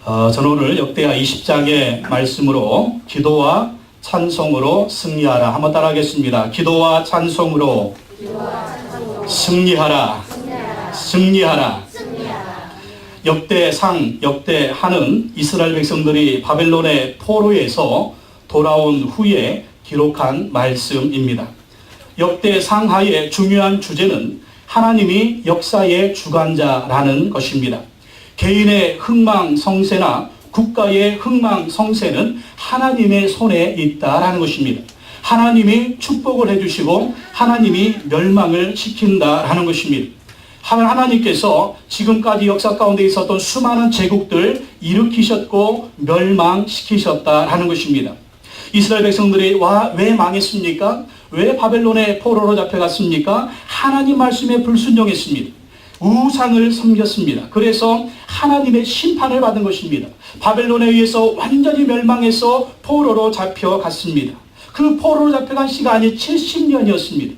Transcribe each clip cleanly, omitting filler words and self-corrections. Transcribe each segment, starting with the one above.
저는 오늘 역대하 20장의 말씀으로 기도와 찬송으로 승리하라 한번 따라하겠습니다. 기도와 찬송으로 승리하라. 승리하라. 역대하는 이스라엘 백성들이 바벨론의 포로에서 돌아온 후에 기록한 말씀입니다. 역대상하의 중요한 주제는 하나님이 역사의 주관자라는 것입니다. 개인의 흥망성쇠나 국가의 흥망성쇠는 하나님의 손에 있다라는 것입니다. 하나님이 축복을 해주시고 하나님이 멸망을 시킨다라는 것입니다. 하나님께서 지금까지 역사 가운데 있었던 수많은 제국들 일으키셨고 멸망시키셨다라는 것입니다. 이스라엘 백성들이 왜 망했습니까? 왜 바벨론의 포로로 잡혀갔습니까? 하나님 말씀에 불순종했습니다. 우상을 섬겼습니다. 그래서 하나님의 심판을 받은 것입니다. 바벨론에 의해서 완전히 멸망해서 포로로 잡혀갔습니다. 그 포로로 잡혀간 시간이 70년이었습니다.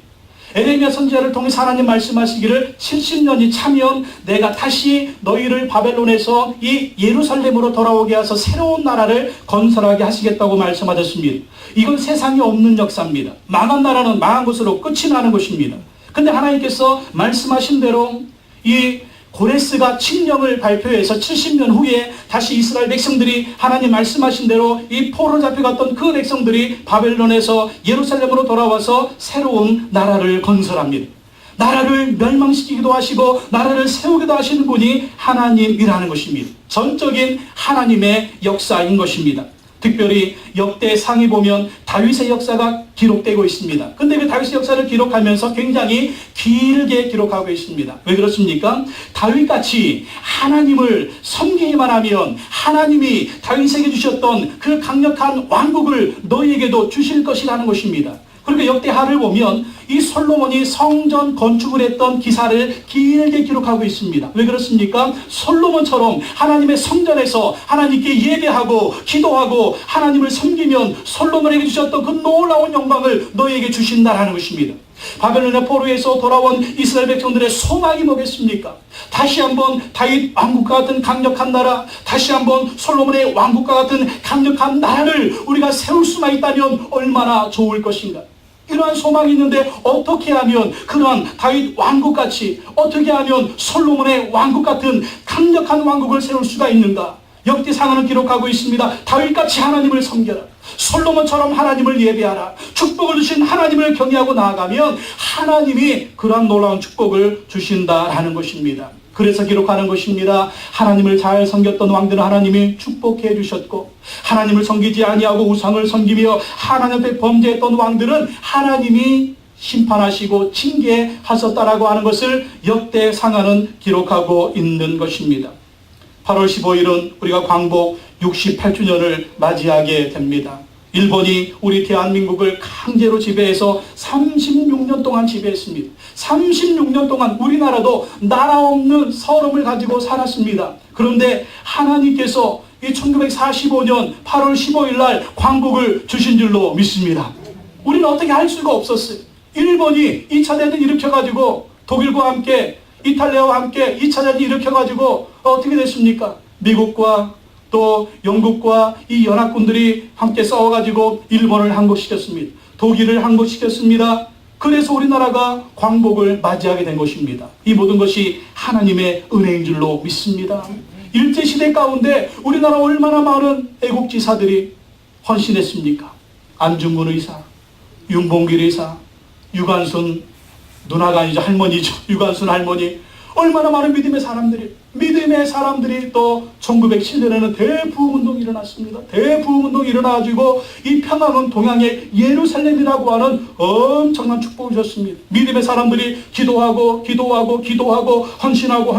에레미야 선지자를 통해서 하나님 말씀하시기를 70년이 차면 내가 다시 너희를 바벨론에서 이 예루살렘으로 돌아오게 하셔서 새로운 나라를 건설하게 하시겠다고 말씀하셨습니다. 이건 세상에 없는 역사입니다. 망한 나라는 망한 것으로 끝이 나는 것입니다. 근데 하나님께서 말씀하신 대로 이 고레스가 칙령을 발표해서 70년 후에 다시 이스라엘 백성들이 하나님 말씀하신 대로 이 포로 잡혀갔던 그 백성들이 바벨론에서 예루살렘으로 돌아와서 새로운 나라를 건설합니다. 나라를 멸망시키기도 하시고 나라를 세우기도 하시는 분이 하나님이라는 것입니다. 전적인 하나님의 역사인 것입니다. 특별히 역대상에 보면 다윗의 역사가 기록되고 있습니다. 근데 그 다윗의 역사를 기록하면서 굉장히 길게 기록하고 있습니다. 왜 그렇습니까? 다윗같이 하나님을 섬기기만 하면 하나님이 다윗에게 주셨던 그 강력한 왕국을 너희에게도 주실 것이라는 것입니다. 그리고 역대하를 보면 이 솔로몬이 성전 건축을 했던 기사를 길게 기록하고 있습니다. 왜 그렇습니까? 솔로몬처럼 하나님의 성전에서 하나님께 예배하고 기도하고 하나님을 섬기면 솔로몬에게 주셨던 그 놀라운 영광을 너희에게 주신다라는 것입니다. 바벨론의 포로에서 돌아온 이스라엘 백성들의 소망이 뭐겠습니까? 다시 한번 다윗 왕국과 같은 강력한 나라, 다시 한번 솔로몬의 왕국과 같은 강력한 나라를 우리가 세울 수만 있다면 얼마나 좋을 것인가? 이러한 소망이 있는데 어떻게 하면 그러한 다윗 왕국같이, 어떻게 하면 솔로몬의 왕국 같은 강력한 왕국을 세울 수가 있는가? 역대상은 기록하고 있습니다. 다윗같이 하나님을 섬겨라. 솔로몬처럼 하나님을 예배하라. 축복을 주신 하나님을 경외하고 나아가면 하나님이 그러한 놀라운 축복을 주신다라는 것입니다. 그래서 기록하는 것입니다. 하나님을 잘 섬겼던 왕들은 하나님이 축복해 주셨고, 하나님을 섬기지 아니하고 우상을 섬기며 하나님 앞에 범죄했던 왕들은 하나님이 심판하시고 징계하셨다라고 하는 것을 역대상하는 기록하고 있는 것입니다. 8월 15일은 우리가 광복 68주년을 맞이하게 됩니다. 일본이 우리 대한민국을 강제로 지배해서 36년 동안 지배했습니다. 36년 동안 우리나라도 나라 없는 서름을 가지고 살았습니다. 그런데 하나님께서 이 1945년 8월 15일 날 광복을 주신 줄로 믿습니다. 우리는 어떻게 할 수가 없었어요. 일본이 2차 대전 일으켜가지고 독일과 함께 이탈리아와 함께 2차 대전 일으켜가지고 어떻게 됐습니까? 미국과 또 영국과 이 연합군들이 함께 싸워가지고 일본을 항복시켰습니다. 독일을 항복시켰습니다. 그래서 우리나라가 광복을 맞이하게 된 것입니다. 이 모든 것이 하나님의 은혜인 줄로 믿습니다. 일제시대 가운데 우리나라 얼마나 많은 애국지사들이 헌신했습니까? 안중근 의사, 윤봉길 의사, 유관순 누나가 아니죠, 할머니죠. 유관순 할머니. 얼마나 많은 믿음의 사람들이 또 1907년에는 대부흥운동이 일어났습니다. 대부흥운동이 일어나가지고 이 평화는 동양의 예루살렘이라고 하는 엄청난 축복을 주셨습니다. 믿음의 사람들이 기도하고 헌신하고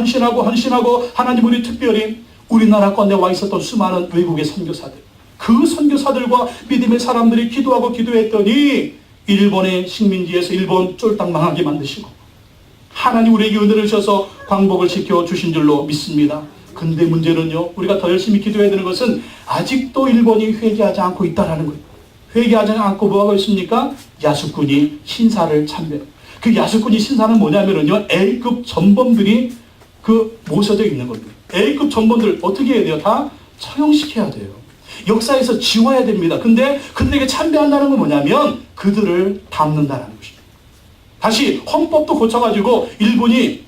하나님, 우리 특별히 우리나라 건너에 와 있었던 수많은 외국의 선교사들, 그 선교사들과 믿음의 사람들이 기도했더니 일본의 식민지에서 일본 쫄딱 망하게 만드시고 하나님 우리에게 은혜를 주셔서 광복을 시켜주신 줄로 믿습니다. 근데 문제는요, 우리가 더 열심히 기도해야 되는 것은 아직도 일본이 회개하지 않고 있다는 거예요. 회개하지 않고 뭐하고 있습니까? 야수꾼이 신사를 참배해요. 그 야수꾼이 신사는 뭐냐면요, A급 전범들이 모셔져 있는 겁니다. A급 전범들 어떻게 해야 돼요? 다 처형시켜야 돼요. 역사에서 지워야 됩니다. 근데 그들에게 참배한다는 건 뭐냐면 그들을 담는다는 것입니다. 다시 헌법도 고쳐가지고 일본이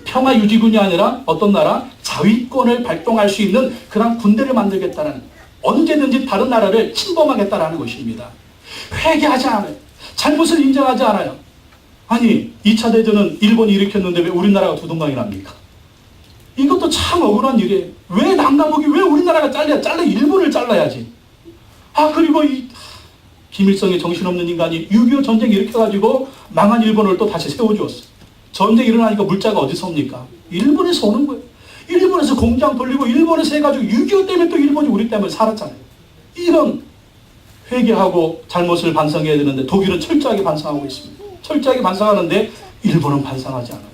평화유지군이 아니라 어떤 나라? 자위권을 발동할 수 있는 그런 군대를 만들겠다는, 언제든지 다른 나라를 침범하겠다는 것입니다. 회개하지 않아요. 잘못을 인정하지 않아요. 아니 2차 대전은 일본이 일으켰는데 왜 우리나라가 두동강이 납니까? 이것도 참 억울한 일이에요. 왜 남남북이 왜 우리나라가 잘라 일본을 잘라야지. 그리고 이 김일성의 정신없는 인간이 6.25 전쟁 일으켜가지고 망한 일본을 또 다시 세워주었어요. 전쟁 일어나니까 물자가 어디서 옵니까? 일본에서 오는 거예요. 일본에서 공장 돌리고 일본에서 해가지고 6.25 때문에 또 일본이 우리 때문에 살았잖아요. 이런 회개하고 잘못을 반성해야 되는데 독일은 철저하게 반성하고 있습니다. 철저하게 반성하는데 일본은 반성하지 않아요.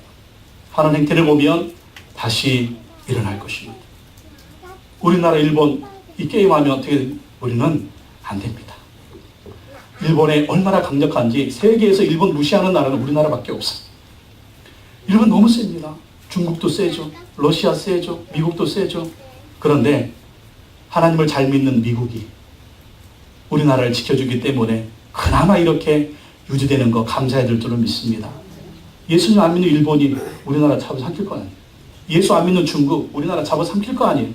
하는 행태를 보면 다시 일어날 것입니다. 우리나라 일본 이 게임하면 어떻게 우리는 안 됩니다. 일본이 얼마나 강력한지 세계에서 일본 무시하는 나라는 우리나라밖에 없어요. 일본 너무 셉니다. 중국도 세죠. 러시아 세죠. 미국도 세죠. 그런데 하나님을 잘 믿는 미국이 우리나라를 지켜주기 때문에 그나마 이렇게 유지되는 거 감사해야 될 줄로 믿습니다. 예수님 안 믿는 일본이 우리나라 잡아삼킬 거 아니에요. 예수 안 믿는 중국 우리나라 잡아삼킬 거 아니에요.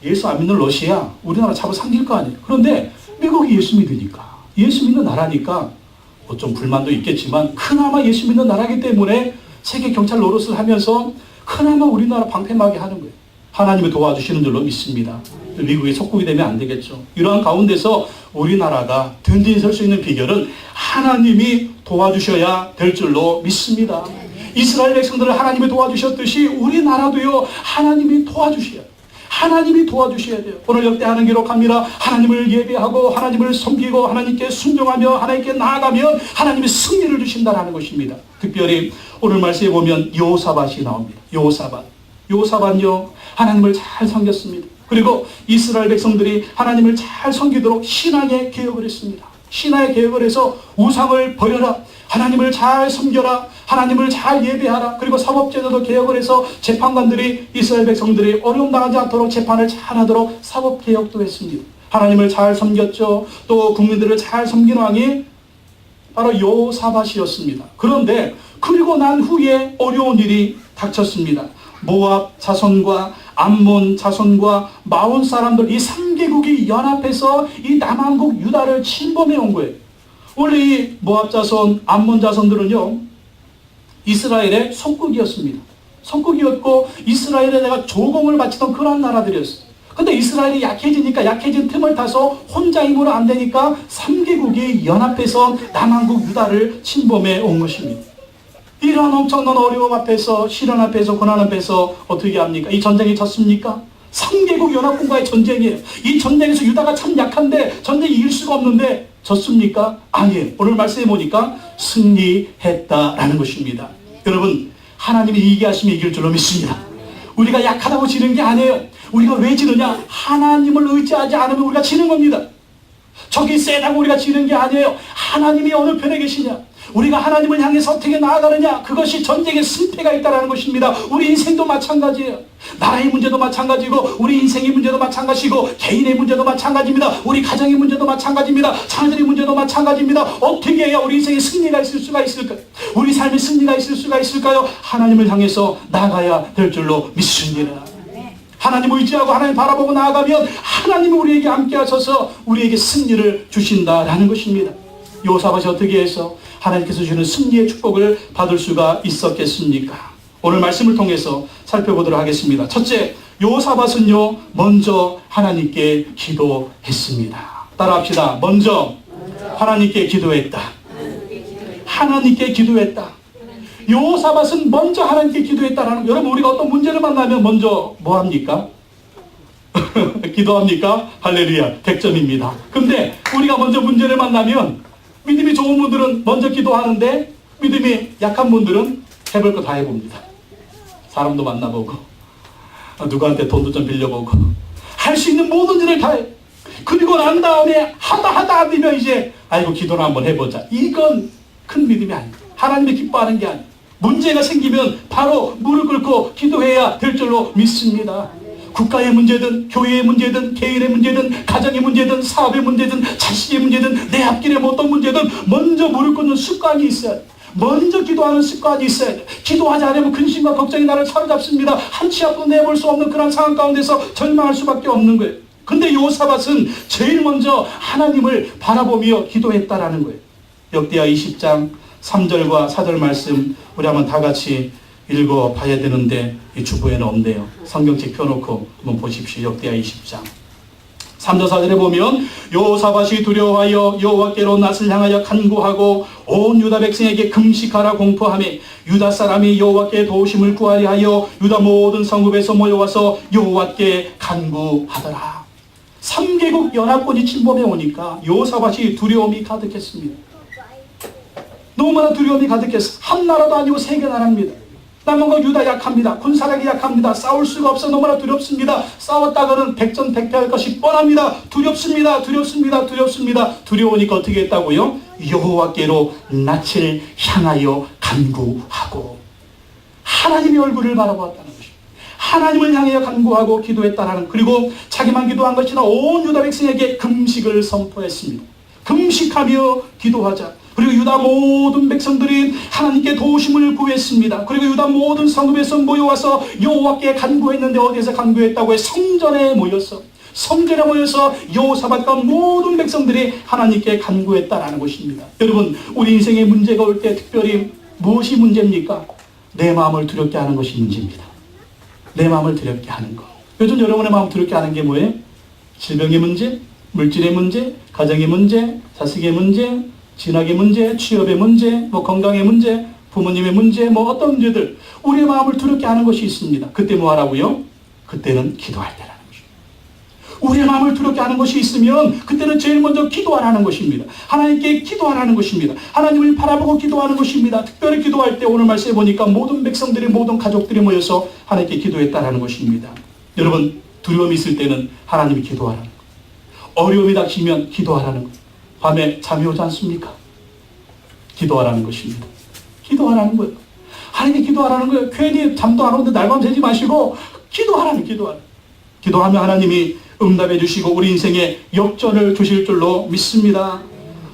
예수 안 믿는 러시아 우리나라 잡아삼킬 거 아니에요. 그런데 미국이 예수 믿으니까, 예수 믿는 나라니까 뭐 좀 불만도 있겠지만 그나마 예수 믿는 나라이기 때문에 세계 경찰 노릇을 하면서 그나마 우리나라 방패막이 하는 거예요. 하나님이 도와주시는 줄로 믿습니다. 미국이 속국이 되면 안 되겠죠. 이러한 가운데서 우리나라가 든든히 설 수 있는 비결은 하나님이 도와주셔야 될 줄로 믿습니다. 이스라엘 백성들을 하나님이 도와주셨듯이 우리나라도요 하나님이 도와주셔야 돼요. 오늘 역대하는 기록합니다. 하나님을 예배하고 하나님을 섬기고 하나님께 순종하며 하나님께 나아가면 하나님이 승리를 주신다는 것입니다. 특별히 오늘 말씀에 보면 여호사밧이 나옵니다. 여호사밧요 하나님을 잘 섬겼습니다. 그리고 이스라엘 백성들이 하나님을 잘 섬기도록 신앙의 개혁을 했습니다. 신앙의 개혁을 해서 우상을 버려라, 하나님을 잘 섬겨라, 하나님을 잘 예배하라. 그리고 사법제도도 개혁을 해서 재판관들이 이스라엘 백성들이 어려움 당하지 않도록 재판을 잘하도록 사법개혁도 했습니다. 하나님을 잘 섬겼죠. 또 국민들을 잘 섬긴 왕이 바로 여호사밧이었습니다. 그런데 그리고 난 후에 어려운 일이 닥쳤습니다. 모압 자손과 암몬 자손과 마온 사람들 이 3개국이 연합해서 이 남한국 유다를 침범해 온 거예요. 원래 이 모압 자손, 암몬 자손들은요 이스라엘의 속국이었습니다. 속국이었고 이스라엘에 내가 조공을 바치던 그런 나라들이었어요. 근데 이스라엘이 약해지니까 약해진 틈을 타서 혼자 힘으로 안 되니까 3개국이 연합해서 남한국 유다를 침범해 온 것입니다. 이런 엄청난 어려움 앞에서, 시련 앞에서, 고난 앞에서 어떻게 합니까? 이 전쟁이 졌습니까? 3개국 연합군과의 전쟁이에요. 이 전쟁에서 유다가 참 약한데 전쟁이 이길 수가 없는데 졌습니까? 아니에요. 오늘 말씀해 보니까 승리했다라는 것입니다. 여러분, 하나님이 이기게 하시면 이길 줄로 믿습니다. 우리가 약하다고 지는 게 아니에요. 우리가 왜 지느냐? 하나님을 의지하지 않으면 우리가 지는 겁니다. 적이 세다고 우리가 지는 게 아니에요. 하나님이 어느 편에 계시냐? 우리가 하나님을 향해서 어떻게 나아가느냐? 그것이 전쟁의 승패가 있다는 것입니다. 우리 인생도 마찬가지예요. 나라의 문제도 마찬가지고 우리 인생의 문제도 마찬가지고 개인의 문제도 마찬가지입니다. 우리 가정의 문제도 마찬가지입니다. 자녀들의 문제도 마찬가지입니다. 어떻게 해야 우리 인생에 승리가 있을 수가 있을까요? 우리 삶에 승리가 있을 수가 있을까요? 하나님을 향해서 나아가야 될 줄로 믿습니다. 하나님을 의지하고 하나님 바라보고 나아가면 하나님은 우리에게 함께 하셔서 우리에게 승리를 주신다라는 것입니다. 여호사밧이 어떻게 해서 하나님께서 주시는 승리의 축복을 받을 수가 있었겠습니까? 오늘 말씀을 통해서 살펴보도록 하겠습니다. 첫째, 여호사밧은요 먼저 하나님께 기도했습니다. 따라합시다. 먼저 하나님께 기도했다. 하나님께 기도했다. 여호사밧은 먼저 하나님께 기도했다라는, 여러분 우리가 어떤 문제를 만나면 먼저 뭐 합니까? 기도합니까? 할렐루야, 100점입니다. 근데 우리가 먼저 문제를 만나면 믿음이 좋은 분들은 먼저 기도하는데 믿음이 약한 분들은 해볼 거 다 해봅니다. 사람도 만나보고 누구한테 돈도 좀 빌려보고 할 수 있는 모든 일을 다 해. 그리고 난 다음에 하다 안 되면 이제 아이고 기도를 한번 해보자. 이건 큰 믿음이 아닙니다. 하나님이 기뻐하는 게 아니에요. 문제가 생기면 바로 무릎 꿇고 기도해야 될 줄로 믿습니다. 국가의 문제든 교회의 문제든 개인의 문제든 가정의 문제든 사업의 문제든 자식의 문제든 내 앞길의 어떤 문제든 먼저 무릎 꿇는 습관이 있어야 돼. 먼저 기도하는 습관이 있어야 돼. 기도하지 않으면 근심과 걱정이 나를 사로잡습니다. 한 치 앞도 내볼 수 없는 그런 상황 가운데서 절망할 수밖에 없는 거예요. 근데 요사밧은 제일 먼저 하나님을 바라보며 기도했다라는 거예요. 역대하 20장 3절과 4절 말씀 우리 한번 다 같이 읽어봐야 되는데 이 주보에는 없네요. 성경책 펴놓고 한번 보십시오. 역대하 20장 3절 4절에 보면 여호사밧이 두려워하여 여호와께로 낯을 향하여 간구하고 온 유다 백성에게 금식하라 공포하며 유다 사람이 여호와께 도우심을 구하려 하여 유다 모든 성읍에서 모여와서 여호와께 간구하더라. 3개국 연합군이 침범해 오니까 여호사밧이 두려움이 가득했습니다. 너무나 두려움이 가득했어. 한 나라도 아니고 3개 나라입니다. 남은 거 유다 약합니다. 군사력이 약합니다. 싸울 수가 없어. 너무나 두렵습니다. 싸웠다가는 백전백패할 것이 뻔합니다. 두렵습니다. 두렵습니다. 두렵습니다. 두려우니까 어떻게 했다고요? 여호와께로 낯을 향하여 간구하고 하나님의 얼굴을 바라보았다는 것입니다. 하나님을 향하여 간구하고 기도했다라는, 그리고 자기만 기도한 것이 아니라 온 유다 백성에게 금식을 선포했습니다. 금식하며 기도하자. 그리고 유다 모든 백성들이 하나님께 도우심을 구했습니다. 그리고 유다 모든 성읍에서 모여와서 여호와께 간구했는데 어디에서 간구했다고 해? 성전에 모여서, 성전에 모여서 여호사밧과 모든 백성들이 하나님께 간구했다라는 것입니다. 여러분, 우리 인생에 문제가 올 때 특별히 무엇이 문제입니까? 내 마음을 두렵게 하는 것이 문제입니다. 내 마음을 두렵게 하는 것. 요즘 여러분의 마음 두렵게 하는 게 뭐예요? 질병의 문제, 물질의 문제, 가정의 문제, 자식의 문제, 진학의 문제, 취업의 문제, 건강의 문제, 부모님의 문제, 어떤 문제들, 우리의 마음을 두렵게 하는 것이 있습니다. 그때 뭐 하라고요? 그때는 기도할 때라는 것입니다. 우리의 마음을 두렵게 하는 것이 있으면 그때는 제일 먼저 기도하라는 것입니다. 하나님께 기도하라는 것입니다. 하나님을 바라보고 기도하는 것입니다. 특별히 기도할 때 오늘 말씀해 보니까 모든 백성들이, 모든 가족들이 모여서 하나님께 기도했다라는 것입니다. 여러분, 두려움이 있을 때는 하나님이 기도하라는 것, 어려움이 닥치면 기도하라는 것. 밤에 잠이 오지 않습니까? 기도하라는 것입니다. 기도하라는 거예요. 하나님께 기도하라는 거예요. 괜히 잠도 안 오는데 날밤 새지 마시고 기도하라는, 기도하면 하나님이 응답해 주시고 우리 인생에 역전을 주실 줄로 믿습니다.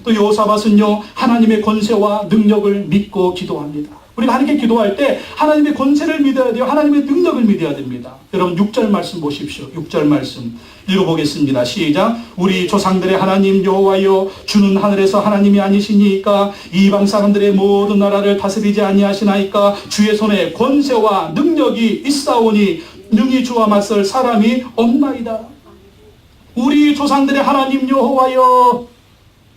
또 여호사밧은요, 하나님의 권세와 능력을 믿고 기도합니다. 우리가 하나님께 기도할 때 하나님의 권세를 믿어야 돼요. 하나님의 능력을 믿어야 됩니다. 여러분 6절 말씀 보십시오. 6절 말씀 읽어보겠습니다. 시작. 우리 조상들의 하나님 여호와여, 주는 하늘에서 하나님이 아니시니까 이방 사람들의 모든 나라를 다스리지 아니하시나이까. 주의 손에 권세와 능력이 있사오니 능히 주와 맞설 사람이 없나이다. 우리 조상들의 하나님 여호와여,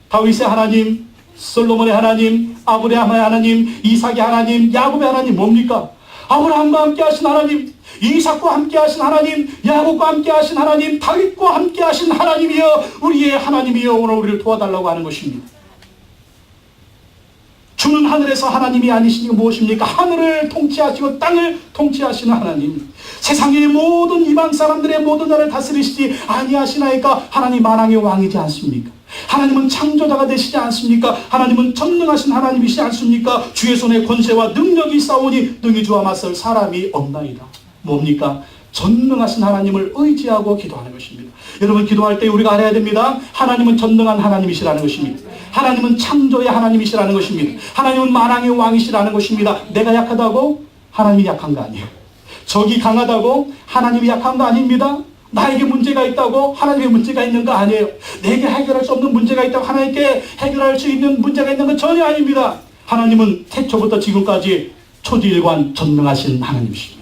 다윗의 하나님, 솔로몬의 하나님, 아브라함의 하나님, 이삭의 하나님, 야곱의 하나님 뭡니까? 아브라함과 함께 하신 하나님, 이삭과 함께 하신 하나님, 야곱과 함께 하신 하나님, 다윗과 함께 하신 하나님이여, 우리의 하나님이여, 오늘 우리를 도와달라고 하는 것입니다. 주는 하늘에서 하나님이 아니시니까 무엇입니까? 하늘을 통치하시고 땅을 통치하시는 하나님. 세상의 모든 이방 사람들의 모든 나라를 다스리시지 아니하시나이까. 하나님 만왕의 왕이지 않습니까? 하나님은 창조자가 되시지 않습니까? 하나님은 전능하신 하나님이시지 않습니까? 주의 손에 권세와 능력이 있사오니 능히 주와 맞설 사람이 없나이다. 뭡니까? 전능하신 하나님을 의지하고 기도하는 것입니다. 여러분, 기도할 때 우리가 알아야 됩니다. 하나님은 전능한 하나님이시라는 것입니다. 하나님은 창조의 하나님이시라는 것입니다. 하나님은 만왕의 왕이시라는 것입니다. 내가 약하다고 하나님이 약한 거 아니에요. 적이 강하다고 하나님이 약한 거 아닙니다. 나에게 문제가 있다고 하나님의 문제가 있는 거 아니에요. 내게 해결할 수 없는 문제가 있다고 하나님께 해결할 수 있는 문제가 있는 건 전혀 아닙니다. 하나님은 태초부터 지금까지 초지일관 전능하신 하나님이십니다.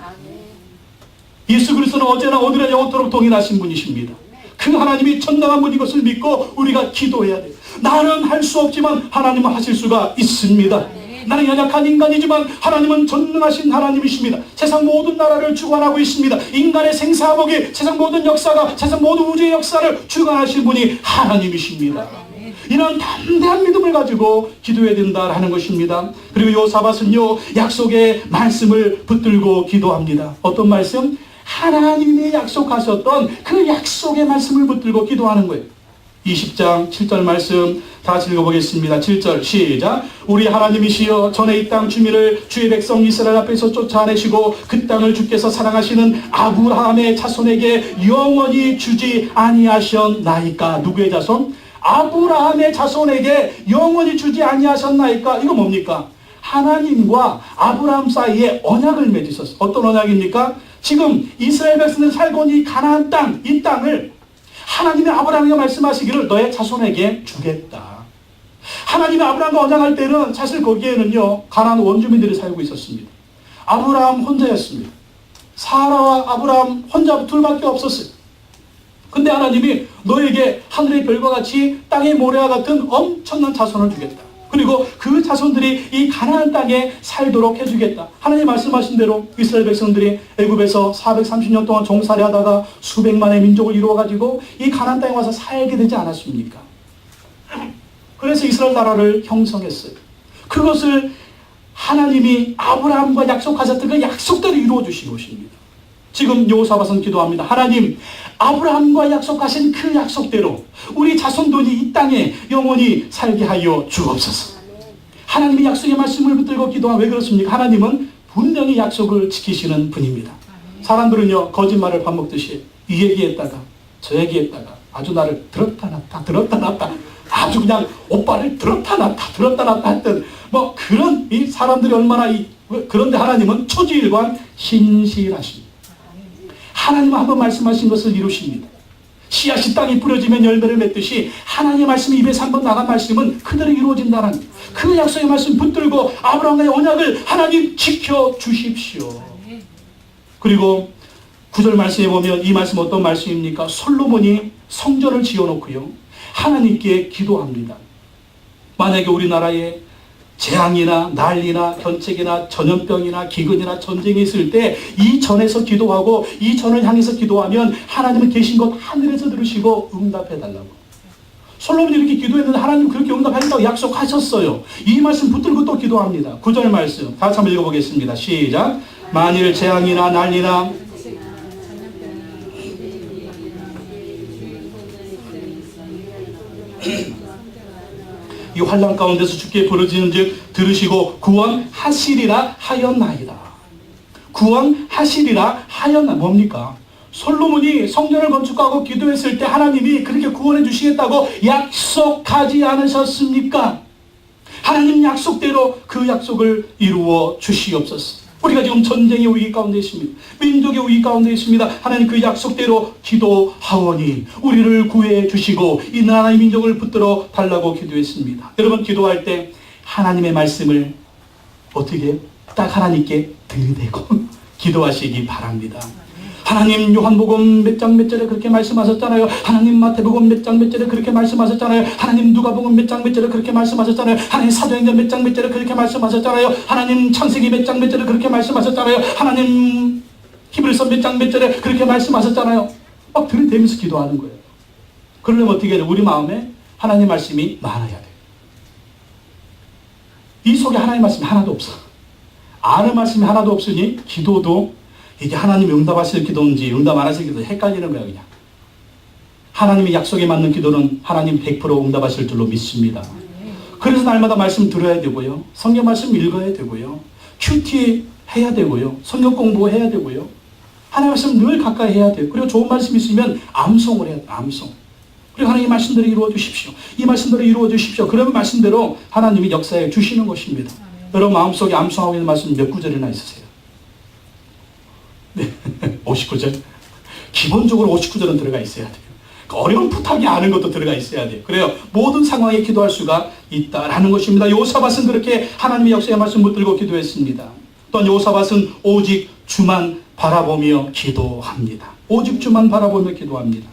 예수 그리스도는 어제나 오늘나 영원토록 동일하신 분이십니다. 그 하나님이 전능한 분인 것을 믿고 우리가 기도해야 돼요. 나는 할 수 없지만 하나님은 하실 수가 있습니다. 나는 연약한 인간이지만 하나님은 전능하신 하나님이십니다. 세상 모든 나라를 주관하고 있습니다. 인간의 생사복이, 세상 모든 역사가, 세상 모든 우주의 역사를 주관하신 분이 하나님이십니다. 이런 담대한 믿음을 가지고 기도해야 된다라는 것입니다. 그리고 여호사밧은요, 약속의 말씀을 붙들고 기도합니다. 어떤 말씀? 하나님이 약속하셨던 그 약속의 말씀을 붙들고 기도하는 거예요. 20장 7절 말씀 다 같이 읽어보겠습니다. 7절 시작. 우리 하나님이시여 전에 이 땅 주민을 주의 백성 이스라엘 앞에서 쫓아내시고 그 땅을 주께서 사랑하시는 아브라함의 자손에게 영원히 주지 아니하셨나이까. 누구의 자손? 아브라함의 자손에게 영원히 주지 아니하셨나이까. 이거 뭡니까? 하나님과 아브라함 사이에 언약을 맺으셨어요. 어떤 언약입니까? 지금 이스라엘 백성들 살고 있는 이 가나안 땅, 이 땅을 하나님이 아브라함에게 말씀하시기를 너의 자손에게 주겠다. 하나님이 아브라함과 언약할 때는 사실 거기에는요 가나안 원주민들이 살고 있었습니다. 아브라함 혼자였습니다. 사라와 아브라함 혼자 둘밖에 없었어요. 근데 하나님이 너에게 하늘의 별과 같이 땅의 모래와 같은 엄청난 자손을 주겠다. 그리고 그 자손들이 이 가나안 땅에 살도록 해주겠다. 하나님 말씀하신 대로 이스라엘 백성들이 애굽에서 430년 동안 종살이 하다가 수백만의 민족을 이루어가지고 이 가나안 땅에 와서 살게 되지 않았습니까? 그래서 이스라엘 나라를 형성했어요. 그것을 하나님이 아브라함과 약속하셨던 그 약속대로 이루어 주신 것입니다. 지금 여호사밧은 기도합니다. 하나님, 아브라함과 약속하신 그 약속대로 우리 자손들이 이 땅에 영원히 살게 하여 주옵소서. 하나님의 약속의 말씀을 붙들고 기도하면 왜 그렇습니까? 하나님은 분명히 약속을 지키시는 분입니다. 사람들은요 거짓말을 밥 먹듯이 이 얘기했다가 저 얘기했다가 아주 나를 들었다 놨다 아주 그냥 오빠를 들었다 놨다 했던 뭐 그런 이 사람들이 얼마나 그런데 하나님은 초지일관 신실하십니다. 하나님은 한번 말씀하신 것을 이루십니다. 씨앗이 땅에 뿌려지면 열매를 맺듯이 하나님의 말씀이 입에서 한번 나간 말씀은 그대로 이루어진다는 그 약속의 말씀 붙들고 아브라함과의 언약을 하나님 지켜주십시오. 그리고 9절 말씀에 보면 이 말씀 어떤 말씀입니까? 솔로몬이 성전을 지어놓고요 하나님께 기도합니다. 만약에 우리나라에 재앙이나 난리나 견책이나 전염병이나 기근이나 전쟁이 있을 때 이 전에서 기도하고 이 전을 향해서 기도하면 하나님은 계신 것 하늘에서 들으시고 응답해달라고. 솔로몬이 이렇게 기도했는데 하나님 그렇게 응답하신다고 약속하셨어요. 이 말씀 붙들고 또 기도합니다. 9절 말씀 다 같이 한번 읽어보겠습니다. 시작. 만일 재앙이나 난리나 이 환난 가운데서 주께 부르짖는 즉 들으시고 구원하시리라 하였나이다. 구원하시리라 하였나. 뭡니까? 솔로몬이 성전을 건축하고 기도했을 때 하나님이 그렇게 구원해 주시겠다고 약속하지 않으셨습니까? 하나님 약속대로 그 약속을 이루어 주시옵소서. 우리가 지금 전쟁의 위기 가운데 있습니다. 민족의 위기 가운데 있습니다. 하나님 그 약속대로 기도하오니 우리를 구해 주시고 이 나라의 민족을 붙들어 달라고 기도했습니다. 여러분 기도할 때 하나님의 말씀을 어떻게 딱 하나님께 들이대고 기도하시기 바랍니다. 하나님 요한복음 몇 장 몇 절에 그렇게 말씀하셨잖아요. 하나님 마태복음 몇 장 몇 절에 그렇게 말씀하셨잖아요. 하나님 누가복음 몇 장 몇 절에 그렇게 말씀하셨잖아요. 하나님 사도행전 몇 장 몇 절에 그렇게 말씀하셨잖아요. 하나님 창세기 몇 장 몇 절에 그렇게 말씀하셨잖아요. 하나님 히브리서 몇 장 몇 절에 그렇게 말씀하셨잖아요. 막 들이대면서 기도하는 거예요. 그러려면 어떻게 해야 돼요? 우리 마음에 하나님 말씀이 많아야 돼요. 이 속에 하나님 말씀이 하나도 없어. 아는 말씀이 하나도 없으니 기도도 이게 하나님이 응답하실 기도인지 응답 안 하실 기도인지 헷갈리는 거예요. 그냥 하나님의 약속에 맞는 기도는 하나님 100% 응답하실 줄로 믿습니다. 그래서 날마다 말씀 들어야 되고요, 성경 말씀 읽어야 되고요, 큐티 해야 되고요, 성경 공부해야 되고요, 하나님 말씀 늘 가까이 해야 돼요. 그리고 좋은 말씀 있으면 암송을 해야 돼요. 암송. 그리고 하나님의 말씀대로 이루어 주십시오. 이 말씀대로 이루어 주십시오. 그러면 말씀대로 하나님이 역사해 주시는 것입니다. 여러분 마음속에 암송하고 있는 말씀 몇 구절이나 있으세요? 네, 59절. 기본적으로 59절은 들어가 있어야 돼요. 어려운 부탁이 아는 것도 들어가 있어야 돼요. 그래요. 모든 상황에 기도할 수가 있다라는 것입니다. 여호사밧은 그렇게 하나님의 역사의 말씀 붙들고 기도했습니다. 또한 여호사밧은 오직 주만 바라보며 기도합니다. 오직 주만 바라보며 기도합니다.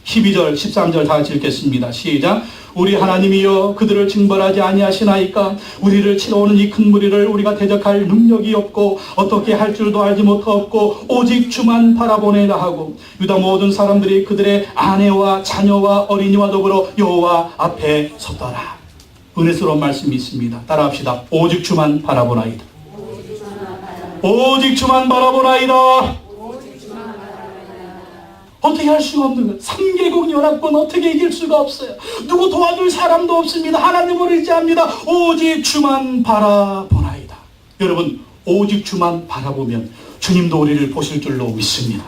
12절, 13절 다 같이 읽겠습니다. 시작. 우리 하나님이여 그들을 징벌하지 아니하시나이까. 우리를 치러오는 이 큰 무리를 우리가 대적할 능력이 없고 어떻게 할 줄도 알지 못하옵고 오직 주만 바라보내라 하고 유다 모든 사람들이 그들의 아내와 자녀와 어린이와 더불어 여호와 앞에 섰더라. 은혜스러운 말씀이 있습니다. 따라합시다. 오직 주만 바라보나이다. 오직 주만 바라보나이다. 어떻게 할 수가 없는 거예요. 3개국 연합군 어떻게 이길 수가 없어요. 누구 도와줄 사람도 없습니다. 하나님을 의지합니다. 오직 주만 바라보나이다. 여러분, 오직 주만 바라보면 주님도 우리를 보실 줄로 믿습니다.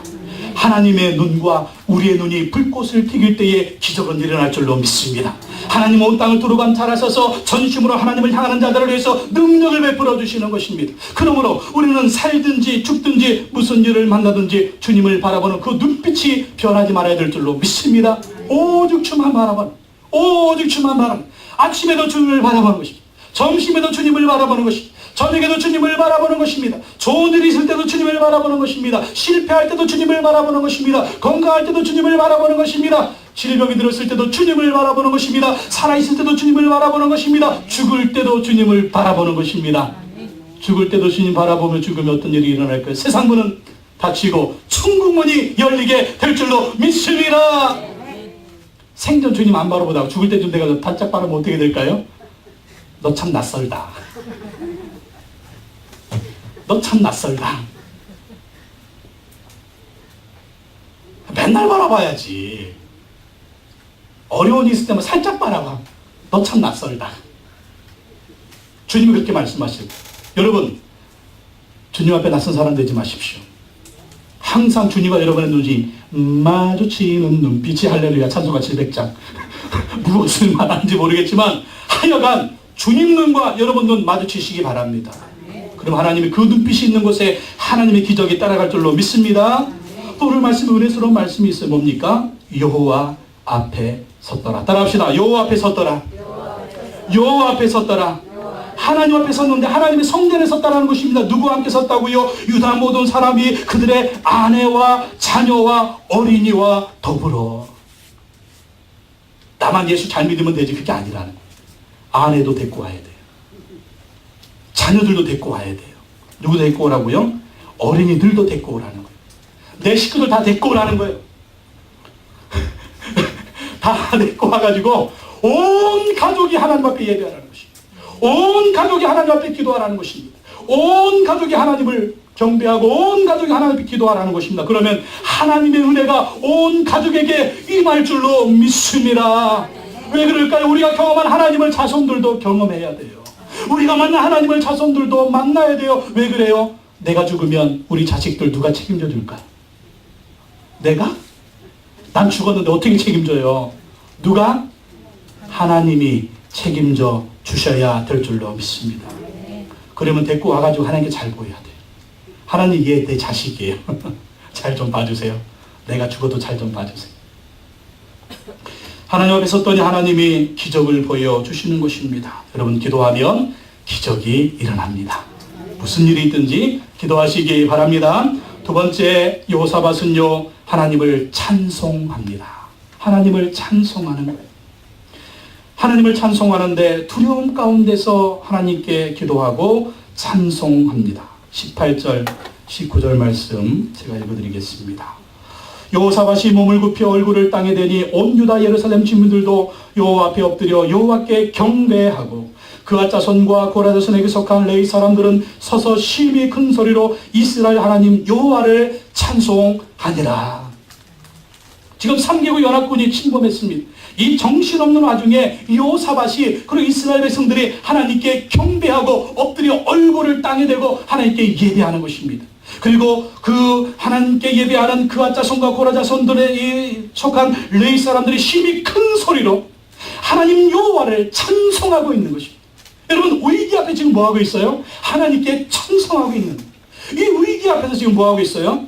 하나님의 눈과 우리의 눈이 불꽃을 튀길 때에 기적은 일어날 줄로 믿습니다. 하나님 온 땅을 두루 관찰하셔서 전심으로 하나님을 향하는 자들을 위해서 능력을 베풀어 주시는 것입니다. 그러므로 우리는 살든지 죽든지 무슨 일을 만나든지 주님을 바라보는 그 눈빛이 변하지 말아야 될 줄로 믿습니다. 오직 주만 바라보는, 오직 주만 바라보는, 아침에도 주님을 바라보는 것입니다. 점심에도 주님을 바라보는 것입니다. 저녁에도 주님을 바라보는 것입니다. 좋은 일이 있을 때도 주님을 바라보는 것입니다. 실패할 때도 주님을 바라보는 것입니다. 건강할 때도 주님을 바라보는 것입니다. 질병이 들었을 때도 주님을 바라보는 것입니다. 살아있을 때도 주님을 바라보는 것입니다. 죽을 때도 주님을 바라보는 것입니다. 죽을 때도 주님 바라보며 죽으면 어떤 일이 일어날까요? 세상 문은 닫히고 천국 문이 열리게 될 줄로 믿습니다. 생전 주님 안 바라보다가 죽을 때쯤 내가 바짝 바라보면 어떻게 될까요? 너 참 낯설다. 너 참 낯설다. 맨날 바라봐야지. 어려운 일 있을 때만 살짝 바라봐. 너 참 낯설다. 주님이 그렇게 말씀하시고, 여러분, 주님 앞에 낯선 사람 되지 마십시오. 항상 주님과 여러분의 눈이 마주치는 눈빛이, 할렐루야, 찬송가 700장. 무엇을 말하는지 모르겠지만 하여간 주님 눈과 여러분 눈 마주치시기 바랍니다. 그럼 하나님이 그 눈빛이 있는 곳에 하나님의 기적이 따라갈 줄로 믿습니다. 또 오늘 말씀, 은혜스러운 말씀이 있어요. 뭡니까? 여호와 앞에 섰더라. 따라합시다. 여호와 앞에 섰더라. 여호와 앞에 섰더라. 하나님 앞에 섰는데 하나님의 성전에 섰다라는 것입니다. 누구와 함께 섰다고요? 유다 모든 사람이 그들의 아내와 자녀와 어린이와 더불어. 나만 예수 잘 믿으면 되지, 그게 아니라는 거예요. 아내도 데리고 와야 돼요. 자녀들도 데리고 와야 돼요. 누구 데리고 오라고요? 어린이들도 데리고 오라는 거예요. 내 식구들 다 데리고 오라는 거예요. 다 데리고 와가지고 온 가족이 하나님 앞에 예배하라는 것입니다. 온 가족이 하나님 앞에 기도하라는 것입니다. 온 가족이 하나님을 경배하고 온 가족이 하나님 앞에 기도하라는 것입니다. 그러면 하나님의 은혜가 온 가족에게 임할 줄로 믿습니다. 왜 그럴까요? 우리가 경험한 하나님을 자손들도 경험해야 돼요. 우리가 만난 하나님을 자손들도 만나야 돼요. 왜 그래요? 내가 죽으면 우리 자식들 누가 책임져 줄까요? 내가? 난 죽었는데 어떻게 책임져요? 누가? 하나님이 책임져 주셔야 될 줄로 믿습니다. 그러면 데리고 와가지고 하나님께 잘 보여야 돼요. 하나님, 얘 내 자식이에요. 잘 좀 봐주세요. 내가 죽어도 잘 좀 봐주세요. 하나님 앞에 섰더니 하나님이 기적을 보여주시는 것입니다. 여러분, 기도하면 기적이 일어납니다. 무슨 일이 있든지 기도하시기 바랍니다. 두 번째, 여호사밧은요, 하나님을 찬송합니다. 하나님을 찬송하는 거예요. 하나님을 찬송하는데 두려움 가운데서 하나님께 기도하고 찬송합니다. 18절, 19절 말씀 제가 읽어드리겠습니다. 여호사밧이 몸을 굽혀 얼굴을 땅에 대니 온 유다 예루살렘 주민들도 여호와 앞에 엎드려 여호와께 경배하고 그와 자손과 고라 자손에게 속한 레위 사람들은 서서 심히 큰 소리로 이스라엘 하나님 여호와를 찬송하니라. 지금 3개국 연합군이 침범했습니다. 이 정신없는 와중에 여호사밧이, 그리고 이스라엘 백성들이 하나님께 경배하고 엎드려 얼굴을 땅에 대고 하나님께 예배하는 것입니다. 그리고 그 하나님께 예배하는 그와 자손과 고라 자손들에 속한 레위 사람들이 심히 큰 소리로 하나님 여호와를 찬송하고 있는 것입니다. 여러분, 위기 앞에 지금 뭐하고 있어요? 하나님께 찬송하고 있는 거예요. 이 위기 앞에서 지금 뭐하고 있어요?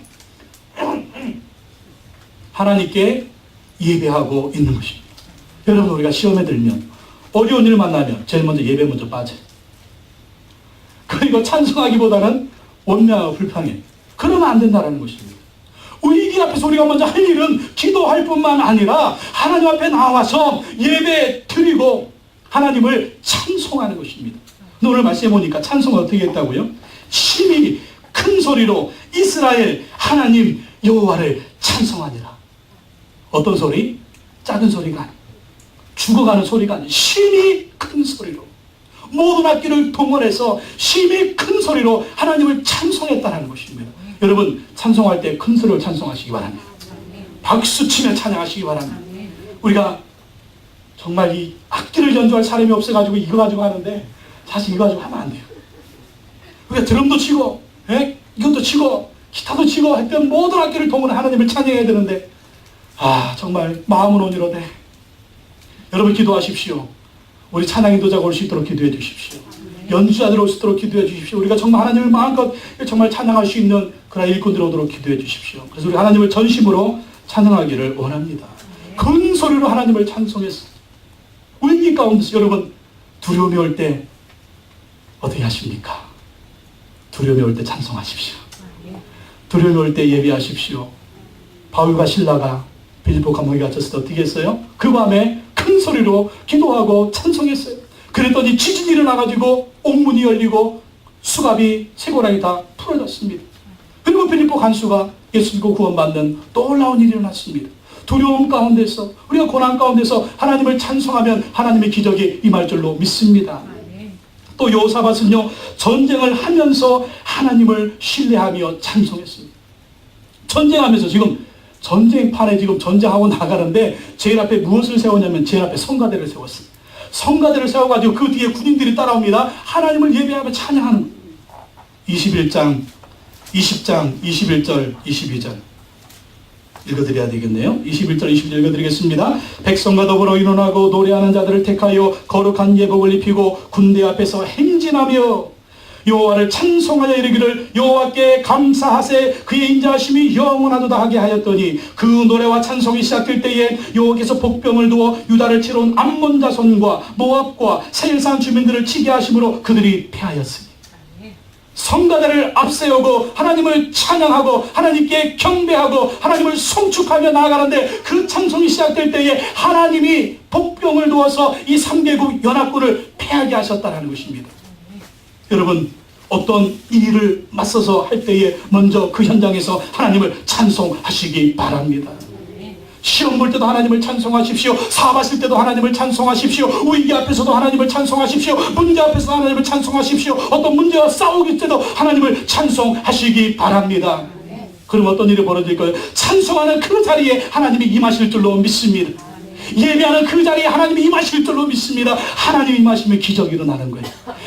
하나님께 예배하고 있는 것입니다. 여러분, 우리가 시험에 들면, 어려운 일 만나면 제일 먼저 예배 먼저 빠져요. 그리고 찬송하기보다는 원망하고 불평해. 그러면 안 된다는 것입니다. 위기 앞에서 우리가 먼저 할 일은 기도할 뿐만 아니라 하나님 앞에 나와서 예배 드리고 하나님을 찬송하는 것입니다. 오늘 말씀해 보니까 찬송을 어떻게 했다고요? 심히 큰 소리로 이스라엘 하나님 여호와를 찬송하니라. 어떤 소리? 작은 소리가 아니고, 죽어가는 소리가 아니고 심히 큰 소리로, 모든 악기를 동원해서 심히 큰 소리로 하나님을 찬송했다는 것입니다. 여러분, 찬송할 때 큰 소리로 찬송하시기 바랍니다. 박수치며 찬양하시기 바랍니다. 우리가 정말 이 악기를 연주할 사람이 없어가지고 이거 가지고 하는데 사실 이거 가지고 하면 안 돼요. 우리가 드럼도 치고 이것도 치고 기타도 치고 했던 모든 악기를 통으로 하나님을 찬양해야 되는데 정말 마음은 온유로되 여러분 기도하십시오. 우리 찬양 인도자가 올 수 있도록 기도해 주십시오. 연주자들 올 수 있도록 기도해 주십시오. 우리가 정말 하나님을 마음껏 정말 찬양할 수 있는 그런 일꾼들 오도록 기도해 주십시오. 그래서 우리 하나님을 전심으로 찬양하기를 원합니다. 큰 소리로 하나님을 찬송했어. 위기 가운데서 여러분 두려움이 올 때 어떻게 하십니까? 두려움이 올 때 찬송하십시오. 두려움이 올 때 예배하십시오. 바울과 실라가 빌립보 감옥에 갇혔을 때 어떻게 했어요? 그 밤에 큰 소리로 기도하고 찬송했어요. 그랬더니 지진이 일어나가지고 옥문이 열리고 수갑이 쇠고랑이 다 풀어졌습니다. 그리고 빌립보 간수가 예수 믿고 구원받는 놀라운 일이 일어났습니다. 두려움 가운데서 우리가 고난 가운데서 하나님을 찬송하면 하나님의 기적이 임할 줄로 믿습니다. 또 요사밧은요 전쟁을 하면서 하나님을 신뢰하며 찬송했습니다. 전쟁하면서 지금 전쟁판에 지금 전쟁하고 나가는데 제일 앞에 무엇을 세웠냐면 제일 앞에 성가대를 세웠습니다. 성가대를 세워가지고 그 뒤에 군인들이 따라옵니다. 하나님을 예배하며 찬양하는 21장 20장 21절 22절 읽어드려야 되겠네요. 21절 22절 읽어드리겠습니다. 백성과 더불어 의논하고 노래하는 자들을 택하여 거룩한 예복을 입히고 군대 앞에서 행진하며 여호와를 찬송하여 이르기를 여호와께 감사하세 그의 인자하심이 영원하도다 하게 하였더니 그 노래와 찬송이 시작될 때에 여호와께서 복병을 두어 유다를 치러 온 암몬 자손과 모압과 세일산 주민들을 치게 하심으로 그들이 패하였으니 성가대를 앞세우고 하나님을 찬양하고 하나님께 경배하고 하나님을 송축하며 나아가는데 그 찬송이 시작될 때에 하나님이 복병을 두어서 이 3개국 연합군을 패하게 하셨다는 것입니다. 여러분 어떤 일을 맞서서 할 때에 먼저 그 현장에서 하나님을 찬송하시기 바랍니다. 시험 볼 때도 하나님을 찬송하십시오. 사봤을 때도 하나님을 찬송하십시오. 위기 앞에서도 하나님을 찬송하십시오. 문제 앞에서도 하나님을 찬송하십시오. 어떤 문제와 싸우기 때도 하나님을 찬송하시기 바랍니다. 그럼 어떤 일이 벌어질까요? 찬송하는 그 자리에 하나님이 임하실 줄로 믿습니다. 예배하는 그 자리에 하나님이 임하실 줄로 믿습니다. 하나님이 임하시면 기적이 일어나는 거예요.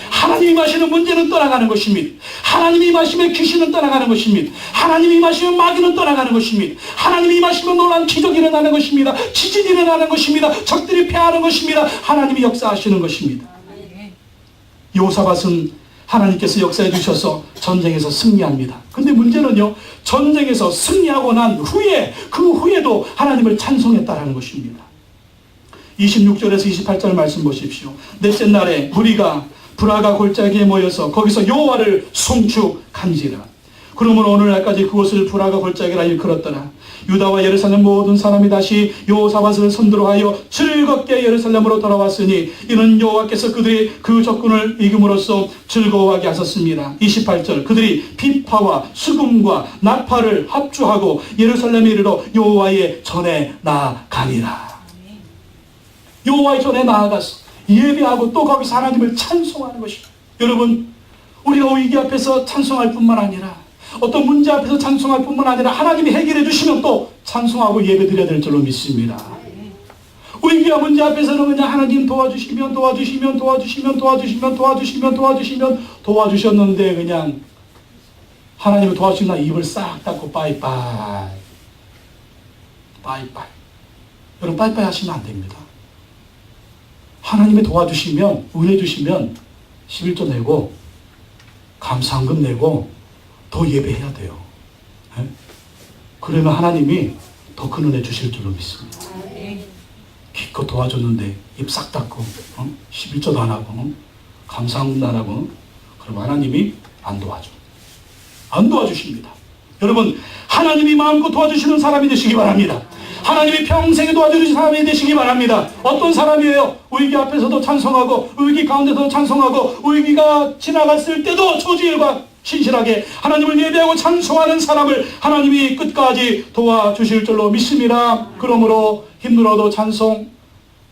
하나님이 임하시면 문제는 떠나가는 것입니다. 하나님이 임하시면 귀신은 떠나가는 것입니다. 하나님이 임하시면 마귀는 떠나가는 것입니다. 하나님이 임하시면 놀라운 기적이 일어나는 것입니다. 지진이 일어나는 것입니다. 적들이 패하는 것입니다. 하나님이 역사하시는 것입니다. 요사밧은 하나님께서 역사해 주셔서 전쟁에서 승리합니다. 근데 문제는요, 전쟁에서 승리하고 난 후에 그 후에도 하나님을 찬송했다는 것입니다. 26절에서 28절 말씀 보십시오. 넷째 날에 무리가 브라가 골짜기에 모여서 거기서 여호와를 송축한지라. 그러므로 오늘날까지 그곳을 브라가 골짜기라 일컬었더라. 유다와 예루살렘 모든 사람이 다시 여호사밧을 선두로 하여 즐겁게 예루살렘으로 돌아왔으니 이는 여호와께서 그들이 그 적군을 이김으로써 즐거워하게 하셨습니다. 28절 그들이 비파와 수금과 나팔을 합주하고 예루살렘에 이르러 여호와의 전에 나아가니라. 여호와의 전에 나아가서 예배하고 또 거기서 하나님을 찬송하는 것입니다. 여러분 우리가 위기 앞에서 찬송할 뿐만 아니라 어떤 문제 앞에서 찬송할 뿐만 아니라 하나님이 해결해 주시면 또 찬송하고 예배 드려야 될 줄로 믿습니다. 위기와 문제 앞에서는 그냥 하나님 도와주시면 도와주셨는데 그냥 하나님을 도와주시나 입을 싹 닫고 빠이빠이 여러분 빠이빠이 하시면 안 됩니다. 하나님이 도와주시면 은혜 주시면 11조 내고 감사헌금 내고 더 예배해야 돼요. 네? 그러면 하나님이 더 큰 은혜 주실 줄로 믿습니다. 기껏 도와줬는데 입 싹 닫고 11조도 안 하고 감사헌금도 안 하고 그럼 하나님이 안 도와주십니다. 여러분 하나님이 마음껏 도와주시는 사람이 되시기 바랍니다. 하나님이 평생에 도와주는 사람이 되시기 바랍니다. 어떤 사람이에요? 위기 앞에서도 찬송하고 위기 가운데서도 찬송하고 위기가 지나갔을 때도 저주일과 신실하게 하나님을 예배하고 찬송하는 사람을 하나님이 끝까지 도와주실 줄로 믿습니다. 그러므로 힘들어도 찬송,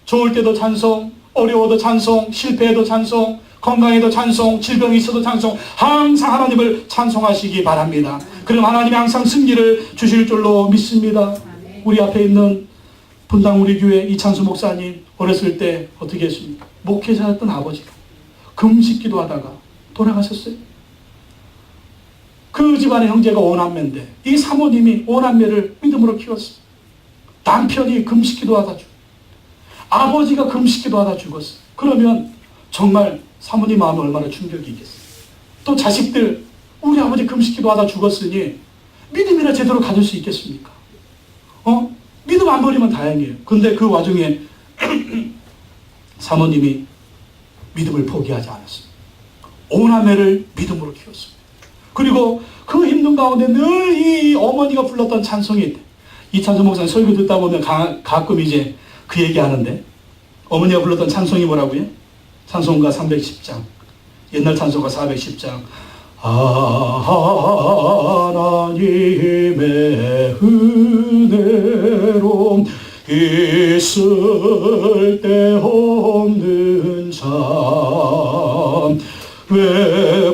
좋을 때도 찬송, 어려워도 찬송, 실패해도 찬송, 건강에도 찬송, 질병이 있어도 찬송, 항상 하나님을 찬송하시기 바랍니다. 그럼 하나님이 항상 승리를 주실 줄로 믿습니다. 우리 앞에 있는 분당 우리 교회 이창수 목사님 어렸을 때 어떻게 했습니까? 목회자였던 아버지가 금식기도 하다가 돌아가셨어요. 그 집안의 형제가 오남매인데 이 사모님이 오남매를 믿음으로 키웠어요. 남편이 금식기도 하다 죽었어요. 아버지가 금식기도 하다 죽었어요. 그러면 정말 사모님 마음에 얼마나 충격이 있겠어요. 또 자식들, 우리 아버지 금식기도 하다 죽었으니 믿음이나 제대로 가질 수 있겠습니까? 믿음 안 버리면 다행이에요. 근데 그 와중에 사모님이 믿음을 포기하지 않았습니다. 오남매를 믿음으로 키웠습니다. 그리고 그 힘든 가운데 늘 이 어머니가 불렀던 찬송이 있대. 이찬수 목사님 설교 듣다 보면 가끔 이제 그 얘기 하는데, 어머니가 불렀던 찬송이 뭐라고요? 찬송가 310장, 옛날 찬송가 410장. 하나님의 은혜로 있을 데 없는 자, 왜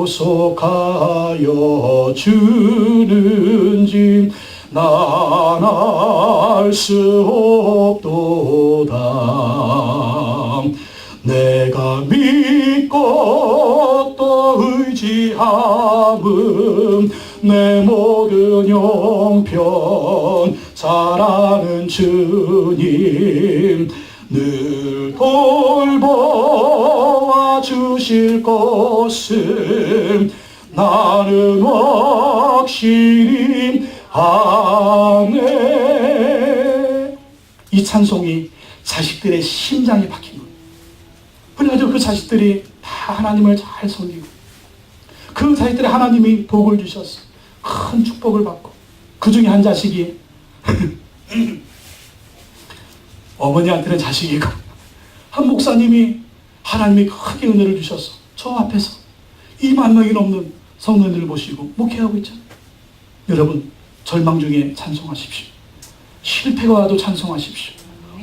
구속하여 주는지 난 알 수 없도다. 내가 믿고 또 의지함은 내 모든 형편 잘 아는 주님 늘 돌보아 주실 것을 나는 확실히 아네. 이 찬송이 자식들의 심장에 박힌 거예요. 그래가지고 그 자식들이 다 하나님을 잘 섬기고, 그 자식들이 하나님이 복을 주셨어. 큰 축복을 받고, 그 중에 한 자식이 어머니한테는 자식이고, 한 목사님이 하나님이 크게 은혜를 주셔서 저 앞에서 2만 명이 넘는 성도님들을 모시고 목회하고 있잖아요. 여러분, 절망 중에 찬송하십시오. 실패가 와도 찬송하십시오.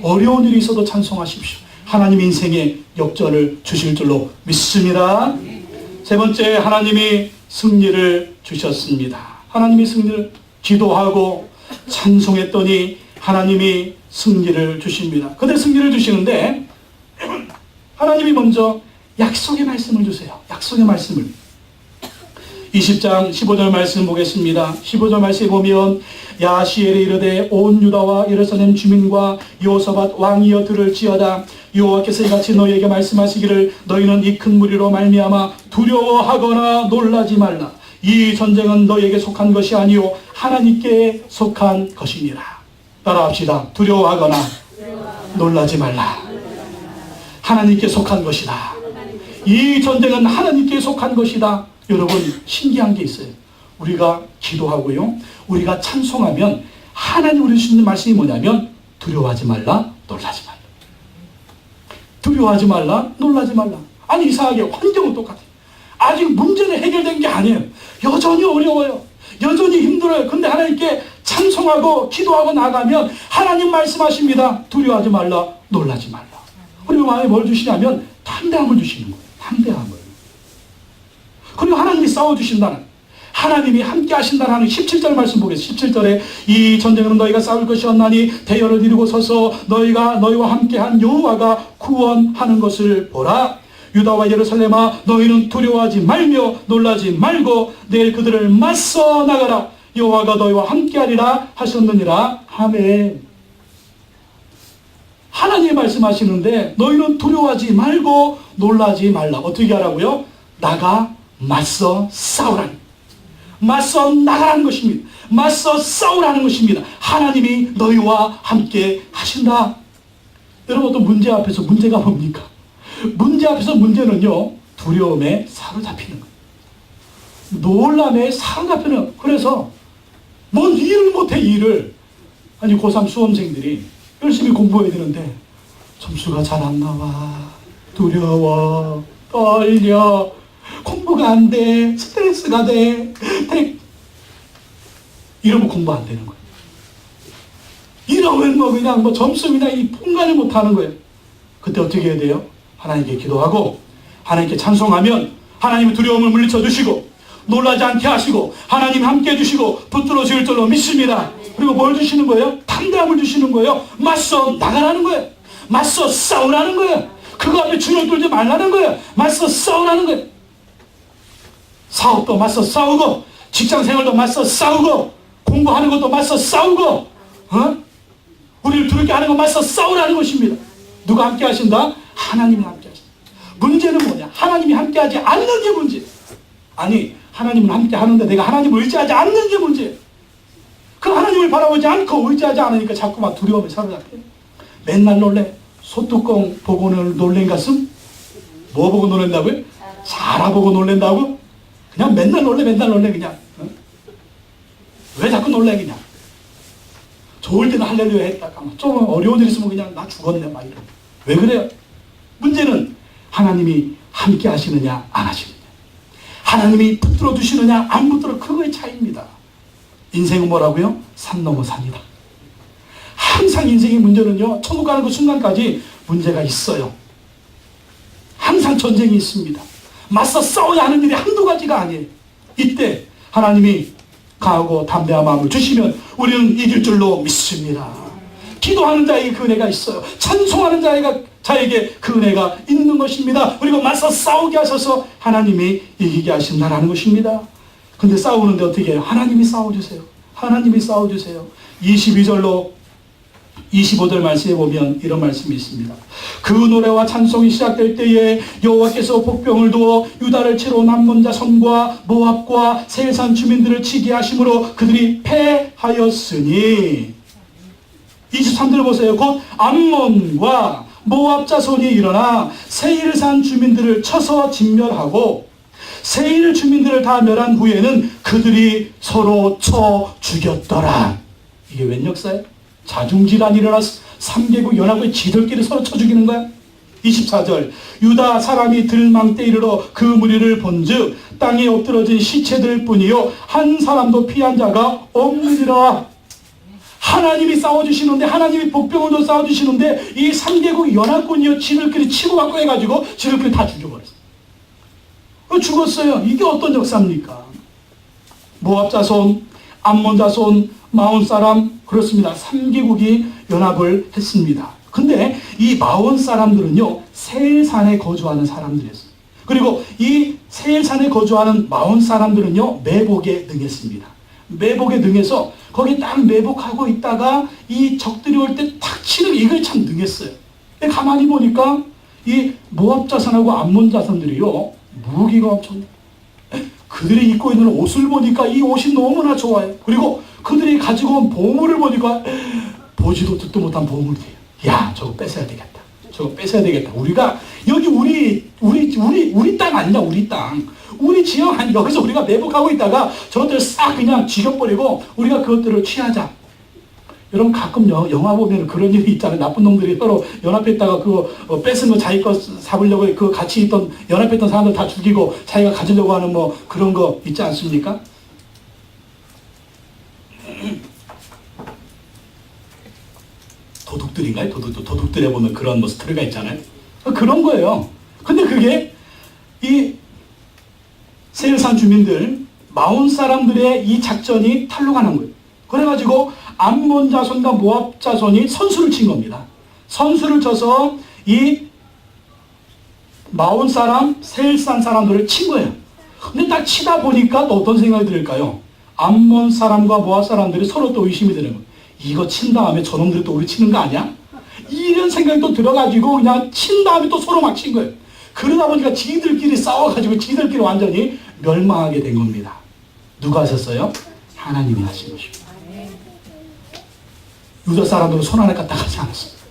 어려운 일이 있어도 찬송하십시오. 하나님 인생에 역전을 주실 줄로 믿습니다. 세 번째, 하나님이 승리를 주셨습니다. 하나님이 승리를, 기도하고 찬송했더니 하나님이 승리를 주십니다. 근데 승리를 주시는데 하나님이 먼저 약속의 말씀을 주세요. 약속의 말씀을. 20장 15절 말씀 보겠습니다. 15절 말씀에 보면 야시엘이 이르되 온 유다와 예루살렘 주민과 여호사밧 왕이여 들을지어다. 여호와께서 이같이 너희에게 말씀하시기를 너희는 이 큰 무리로 말미암아 두려워하거나 놀라지 말라. 이 전쟁은 너희에게 속한 것이 아니요 하나님께 속한 것이니라. 따라합시다. 두려워하거나 놀라지 말라. 하나님께 속한 것이다. 이 전쟁은 하나님께 속한 것이다. 여러분, 신기한 게 있어요. 우리가 기도하고요, 우리가 찬송하면 하나님 우리 주시는 말씀이 뭐냐면 두려워하지 말라, 놀라지 말라. 두려워하지 말라, 놀라지 말라. 아니, 이상하게 환경은 똑같아요. 아직 문제는 해결된 게 아니에요. 여전히 어려워요. 여전히 힘들어요. 근데 하나님께 찬송하고 기도하고 나가면 하나님 말씀하십니다. 두려워하지 말라, 놀라지 말라. 우리 마음에 뭘 주시냐면 담대함을 주시는 거예요. 담대함을. 그리고 하나님이 싸워주신다는, 하나님이 함께 하신다는 하는 17절 말씀 보겠습니다. 17절에 이 전쟁은 너희가 싸울 것이었나니 대열을 이루고 서서 너희와 함께한 여호와가 구원하는 것을 보라. 유다와 예루살렘아 너희는 두려워하지 말며 놀라지 말고 내일 그들을 맞서 나가라. 여호와가 너희와 함께하리라 하셨느니라. 아멘. 하나님이 말씀하시는데 너희는 두려워하지 말고 놀라지 말라. 어떻게 하라고요? 나가 맞서 싸우라는, 맞서 나가라는 것입니다. 맞서 싸우라는 것입니다. 하나님이 너희와 함께 하신다. 여러분, 또 문제 앞에서 문제가 뭡니까? 문제 앞에서 문제는요, 두려움에 사로잡히는 거예요. 놀람에 사로잡히는 거예요. 그래서 뭔 일을 못해, 일을. 아니, 고3 수험생들이 열심히 공부해야 되는데 점수가 잘 안 나와. 두려워, 떨려, 공부가 안 돼, 스트레스가 돼. 이러면 공부 안 되는 거예요. 이러면 그냥 점수 그냥 이 풍간을 못 하는 거예요. 그때 어떻게 해야 돼요? 하나님께 기도하고 하나님께 찬송하면 하나님의 두려움을 물리쳐 주시고, 놀라지 않게 하시고 하나님 함께 해주시고 붙들어 주실 줄로 믿습니다. 그리고 뭘 주시는 거예요? 담대함을 주시는 거예요. 맞서 나가라는 거예요. 맞서 싸우라는 거예요. 그거 앞에 주눅 들지 말라는 거예요. 맞서 싸우라는 거예요. 사업도 맞서 싸우고 직장생활도 맞서 싸우고 공부하는 것도 맞서 싸우고 우리를 두렵게 하는 거 맞서 싸우라는 것입니다. 누가 함께 하신다? 하나님이 함께 하신다. 문제는 뭐냐? 하나님이 함께 하지 않는 게 문제. 아니 하나님은 함께 하는데 내가 하나님을 의지하지 않는 게 문제예요. 그 하나님을 바라보지 않고 의지하지 않으니까 자꾸만 두려움에 사로잡혀요. 맨날 놀래. 소뚜껑 보고 놀랜 가슴? 뭐 보고 놀랜다고요? 자라 보고 놀랜다고? 그냥 맨날 놀래 그냥. 왜 자꾸 놀래 그냥. 좋을 때는 할렐루야 했다가 좀 어려운 일 있으면 그냥 나 죽었네 막 이러고. 왜 그래요? 문제는 하나님이 함께 하시느냐 안 하시느냐. 하나님이 붙들어 두시느냐 안 붙들어, 그거의 차이입니다. 인생은 뭐라고요? 산 넘어 산이다. 항상 인생의 문제는요, 천국 가는 그 순간까지 문제가 있어요. 항상 전쟁이 있습니다. 맞서 싸워야 하는 일이 한두 가지가 아니에요. 이때 하나님이 강하고 담대한 마음을 주시면 우리는 이길 줄로 믿습니다. 기도하는 자에게 그 은혜가 있어요. 찬송하는 자에게 그 은혜가 있는 것입니다. 그리고 맞서 싸우게 하셔서 하나님이 이기게 하신다라는 것입니다. 근데 싸우는데 어떻게 해요? 하나님이 싸워주세요. 하나님이 싸워주세요. 22절로 25절 말씀에 보면 이런 말씀이 있습니다. 그 노래와 찬송이 시작될 때에 여호와께서 복병을 두어 유다를 치러 남몬 자손과 모압과 세일산 주민들을 치게 하심으로 그들이 패하였으니. 23절 보세요. 곧 암몬과 모압 자손이 일어나 세일산 주민들을 쳐서 진멸하고 세일 주민들을 다 멸한 후에는 그들이 서로 쳐 죽였더라. 이게 웬 역사예요? 자중질환이 일어나서 3개국 연합의 지들끼리 서로 쳐 죽이는 거야. 24절 유다 사람이 들망때 이르러 그 무리를 본즉 땅에 엎드러진 시체들 뿐이요 한 사람도 피한 자가 없느니라. 하나님이 싸워주시는데, 하나님이 복병으로 싸워주시는데 이 3개국 연합군이요 지들끼리 치고 받고 해가지고 지들끼리 다 죽여버렸어요. 죽었어요. 이게 어떤 역사입니까? 모압 자손, 암몬 자손, 마온 사람, 그렇습니다. 3개국이 연합을 했습니다. 근데 이 마온 사람들은요 세일산에 거주하는 사람들이었어요. 그리고 이 세일산에 거주하는 마온 사람들은요 매복에 능했습니다. 매복에 능해서 거기 딱 매복하고 있다가 이 적들이 올 때 탁 치는, 이걸 참 능했어요. 근데 가만히 보니까 이 모압 자손하고 암몬 자손들이요 무기가 엄청, 그들이 입고 있는 옷을 보니까 이 옷이 너무나 좋아요. 그리고 그들이 가지고 온 보물을 보니까 보지도 듣도 못한 보물이에요. 야, 저거 뺏어야 되겠다. 저거 뺏어야 되겠다. 우리가 여기 우리 땅 아니냐, 우리 땅. 우리 지역 아니, 여기서 우리가 매복하고 있다가 저것들 싹 그냥 죽여버리고 우리가 그것들을 취하자. 여러분 가끔 영화 보면 그런 일이 있잖아요. 나쁜 놈들이 서로 연합했다가 그거 뺏은 거 자기 거 잡으려고 그 같이 있던 연합했던 사람들 다 죽이고 자기가 가지려고 하는 뭐 그런 거 있지 않습니까? 도둑들인가요? 도둑들에 보면 그런 뭐 스토리가 있잖아요. 그런 거예요. 근데 그게 이 세일산 주민들 마온 사람들의 이 작전이 탄로가는 거예요. 그래가지고 암몬 자손과 모압 자손이 선수를 친 겁니다. 선수를 쳐서 이 마온 사람, 세일산 사람들을 친 거예요. 근데 딱 치다 보니까 또 어떤 생각이 들까요? 암몬 사람과 모압 사람들이 서로 또 의심이 드는 거예요. 이거 친 다음에 저놈들이 또 우리 치는 거 아니야? 이런 생각이 또 들어가지고 그냥 친 다음에 또 서로 막 친 거예요. 그러다 보니까 지들끼리 싸워가지고 지들끼리 완전히 멸망하게 된 겁니다. 누가 하셨어요? 하나님이 하신 것입니다. 유다 사람들은 손 하나 갖다 가지 않았습니다.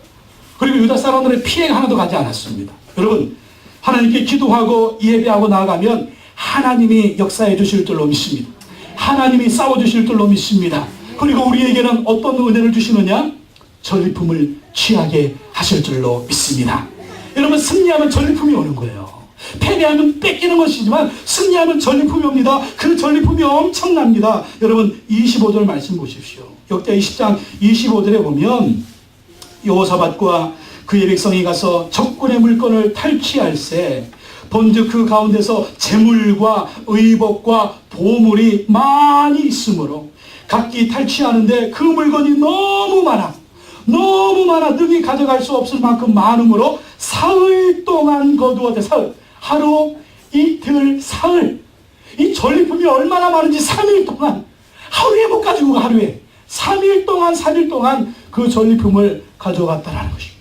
그리고 유다 사람들의 피해가 하나도 가지 않았습니다. 여러분, 하나님께 기도하고 예배하고 나아가면 하나님이 역사해 주실 줄로 믿습니다. 하나님이 싸워 주실 줄로 믿습니다. 그리고 우리에게는 어떤 은혜를 주시느냐? 전리품을 취하게 하실 줄로 믿습니다. 여러분, 승리하면 전리품이 오는 거예요. 패배하면 뺏기는 것이지만 승리하면 전리품이 옵니다. 그 전리품이 엄청납니다. 여러분 25절 말씀 보십시오. 역대 20장 25절에 보면 여호사밧과 그의 백성이 가서 적군의 물건을 탈취할세 본즉 그 가운데서 재물과 의복과 보물이 많이 있으므로 각기 탈취하는데 그 물건이 너무 많아 능히 가져갈 수 없을 만큼 많으므로 사흘 동안 거두었대. 사흘, 하루, 이틀, 사흘. 이 전리품이 얼마나 많은지 3일 동안, 하루에 못 가지고 가. 하루에 3일 동안 그 전리품을 가져갔다라는 것입니다.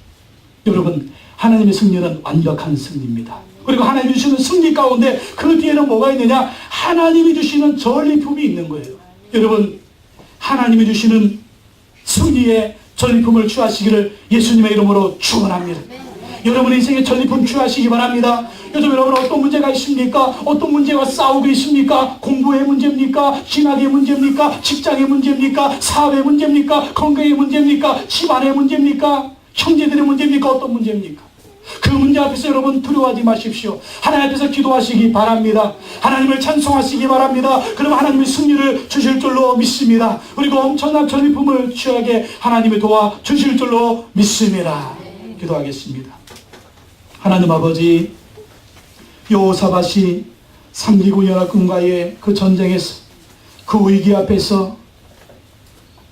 여러분, 하나님의 승리는 완벽한 승리입니다. 그리고 하나님이 주시는 승리 가운데 그 뒤에는 뭐가 있느냐? 하나님이 주시는 전리품이 있는 거예요. 여러분, 하나님이 주시는 승리의 전리품을 취하시기를 예수님의 이름으로 축원합니다. 여러분의 인생의 전리품 취하시기 바랍니다. 요즘 여러분 어떤 문제가 있습니까? 어떤 문제와 싸우고 있습니까? 공부의 문제입니까? 신학의 문제입니까? 직장의 문제입니까? 사업의 문제입니까? 건강의 문제입니까? 집안의 문제입니까? 형제들의 문제입니까? 어떤 문제입니까? 그 문제 앞에서 여러분 두려워하지 마십시오. 하나님 앞에서 기도하시기 바랍니다. 하나님을 찬송하시기 바랍니다. 그럼 하나님이 승리를 주실 줄로 믿습니다. 그리고 엄청난 전리품을 취하게 하나님이 도와주실 줄로 믿습니다. 기도하겠습니다. 하나님 아버지, 여호사밧이 삼기구 연합군과의 그 전쟁에서 그 위기 앞에서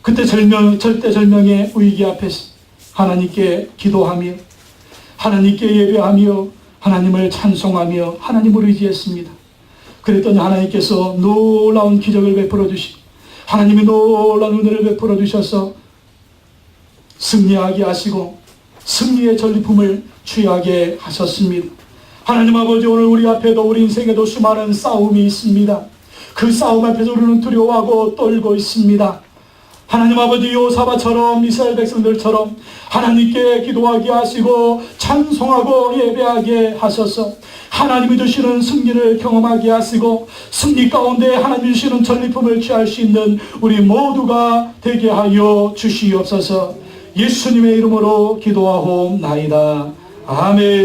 그때 절대절명의 위기 앞에서 하나님께 기도하며 하나님께 예배하며 하나님을 찬송하며 하나님을 의지했습니다. 그랬더니 하나님께서 놀라운 기적을 베풀어 주시고 하나님이 놀라운 은혜를 베풀어 주셔서 승리하게 하시고 승리의 전리품을 취하게 하셨습니다. 하나님 아버지, 오늘 우리 앞에도 우리 인생에도 수많은 싸움이 있습니다. 그 싸움 앞에서 우리는 두려워하고 떨고 있습니다. 하나님 아버지, 여호사밧처럼 이스라엘 백성들처럼 하나님께 기도하게 하시고 찬송하고 예배하게 하셔서 하나님이 주시는 승리를 경험하게 하시고 승리 가운데 하나님이 주시는 전리품을 취할 수 있는 우리 모두가 되게 하여 주시옵소서. 예수님의 이름으로 기도하옵나이다. 아멘.